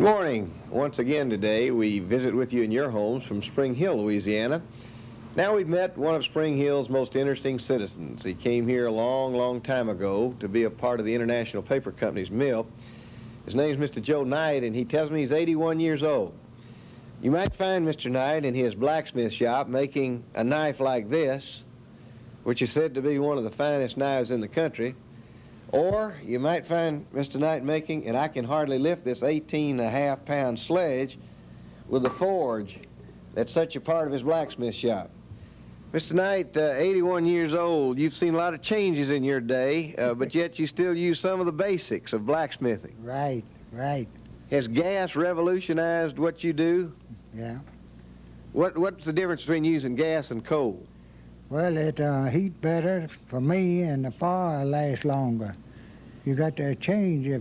Good morning. Once again today we visit with you in your homes from Spring Hill, Louisiana. Now we've met one of Spring Hill's most interesting citizens. He came here a long time ago to be a part of the International Paper Company's mill. His name's Mr. Joe Knight, and he tells me he's 81 years old. You might find Mr. Knight in his blacksmith shop making a knife like this, which is said to be one of the finest knives in the country. Or you might find Mr. Knight making, and I can hardly lift this 18.5-pound sledge with a forge that's such a part of his blacksmith shop. Mr. Knight, 81 years old, you've seen a lot of changes in your day, but yet you still use some of the basics of blacksmithing. Right. Has gas revolutionized what you do? Yeah. What's the difference between using gas and coal? Well, it heat better for me, and the fire lasts longer. You got to change your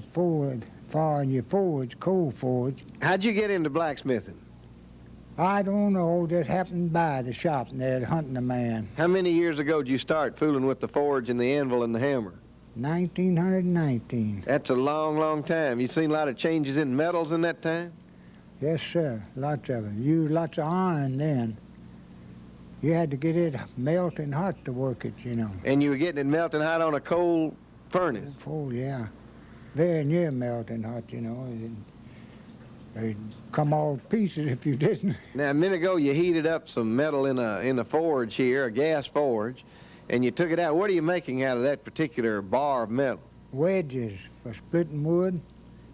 fire in your forge, coal forge. How'd you get into blacksmithing? I don't know, just happened by the shop there hunting a man. How many years ago did you start fooling with the forge and the anvil and the hammer? 1919. That's a long time. You seen a lot of changes in metals in that time? Yes, sir, lots of them. Used lots of iron then. You had to get it melting hot to work it, you know. And you were getting it melting hot on a coal furnace? Oh, yeah. Very near melting hot, you know. They'd come all to pieces if you didn't. Now, a minute ago, you heated up some metal in a forge here, a gas forge, and you took it out. What are you making out of that particular bar of metal? Wedges for splitting wood.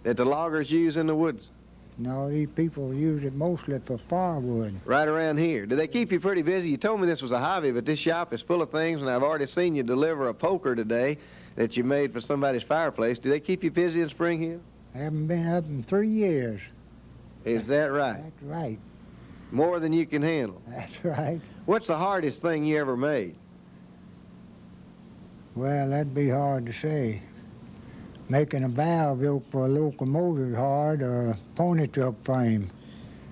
That the loggers use in the woods? No, these people use it mostly for firewood. Right around here. Do they keep you pretty busy? You told me this was a hobby, but this shop is full of things, and I've already seen you deliver a poker today that you made for somebody's fireplace. Do they keep you busy in Spring Hill? I haven't been up in 3 years. Is that right? That's right. More than you can handle? That's right. What's the hardest thing you ever made? Well, that'd be hard to say. Making a valve yoke for a locomotive is hard, or a pony truck frame.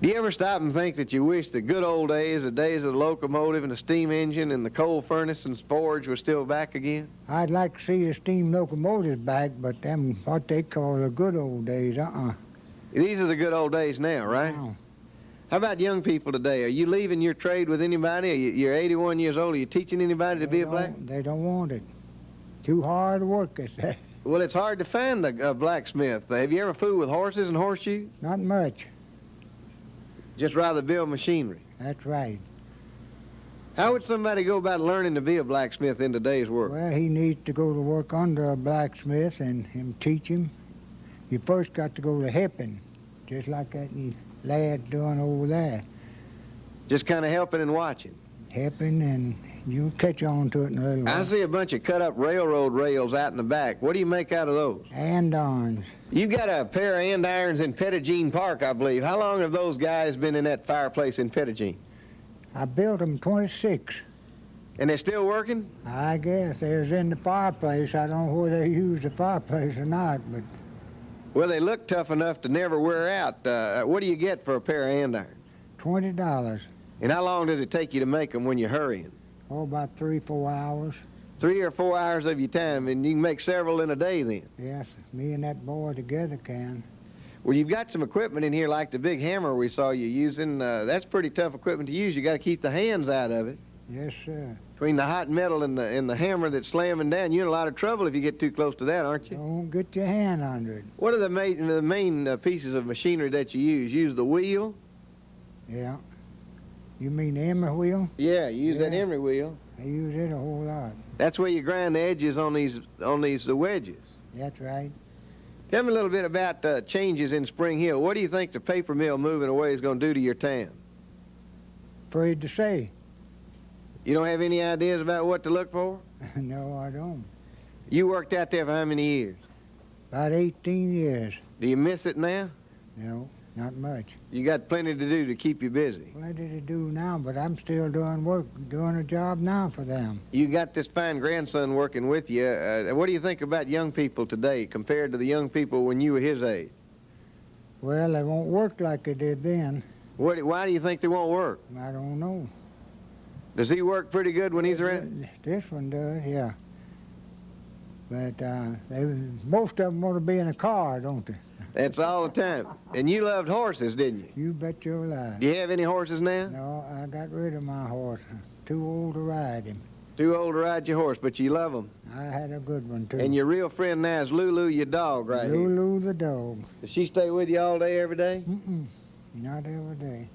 Do you ever stop and think that you wish the good old days, the days of the locomotive and the steam engine and the coal furnace and forge were still back again? I'd like to see the steam locomotives back, but them, what they call the good old days, These are the good old days now, right? No. How about young people today? Are you leaving your trade with anybody? You're 81 years old. Are you teaching anybody to be a black? They don't want it. Too hard to work, they say. Well, it's hard to find a blacksmith. Have you ever fooled with horses and horseshoes? Not much. Just rather build machinery. That's right. How would somebody go about learning to be a blacksmith in today's world? Well, he needs to go to work under a blacksmith and him teach him. You first got to go to helping, just like that lad doing over there. Just kind of helping and watching. Helping, and you'll catch on to it in a little while. I see a bunch of cut-up railroad rails out in the back. What do you make out of those? Andirons. You've got a pair of andirons in Pettigene Park, I believe. How long have those guys been in that fireplace in Pettigene? I built them 26. And they're still working? I guess they was in the fireplace. I don't know whether they used the fireplace or not, but... Well, they look tough enough to never wear out. What do you get for a pair of andirons? $20. And how long does it take you to make them when you're hurrying? Oh, about 3-4 hours. 3 or 4 hours of your time, and you can make several in a day then. Yes, me and that boy together can. Well, you've got some equipment in here like the big hammer we saw you using. That's pretty tough equipment to use. You got to keep the hands out of it. Yes, sir. Between the hot metal and the hammer that's slamming down, you're in a lot of trouble if you get too close to that, aren't you? Don't get your hand under it. What are the main pieces of machinery that you use? Use the wheel? Yeah. You mean the emery wheel? Yeah, you use that emery wheel. I use it a whole lot. That's where you grind the edges on these wedges. That's right. Tell me a little bit about changes in Spring Hill. What do you think the paper mill moving away is going to do to your town? Afraid to say. You don't have any ideas about what to look for? No, I don't. You worked out there for how many years? About 18 years. Do you miss it now? No, not much. You got plenty to do to keep you busy. Plenty to do now, but I'm still doing work, doing a job now for them. You got this fine grandson working with you. What do you think about young people today compared to the young people when you were his age? Well, they won't work like they did then. Why do you think they won't work? I don't know. Does he work pretty good when he's around? This one does, yeah. But most of them want to be in a car, don't they? That's all the time. And you loved horses, didn't you? You bet your life. Do you have any horses now? No, I got rid of my horse. Too old to ride him. Too old to ride your horse, but you love them. I had a good one, too. And your real friend now is Lulu, your dog, right here. Lulu the dog. Does she stay with you all day, every day? Mm-mm. Not every day.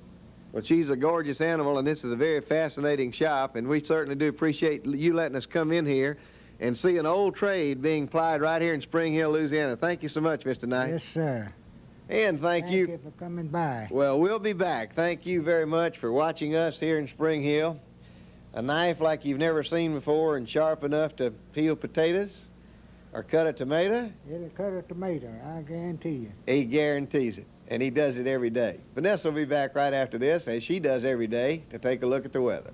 Well, she's a gorgeous animal, and this is a very fascinating shop, and we certainly do appreciate you letting us come in here and see an old trade being plied right here in Spring Hill, Louisiana. Thank you so much, Mr. Knight. Yes, sir. And thank you. Thank you for coming by. Well, we'll be back. Thank you very much for watching us here in Spring Hill. A knife like you've never seen before and sharp enough to peel potatoes or cut a tomato. It'll cut a tomato, I guarantee you. He guarantees it, and he does it every day. Vanessa will be back right after this, as she does every day, to take a look at the weather.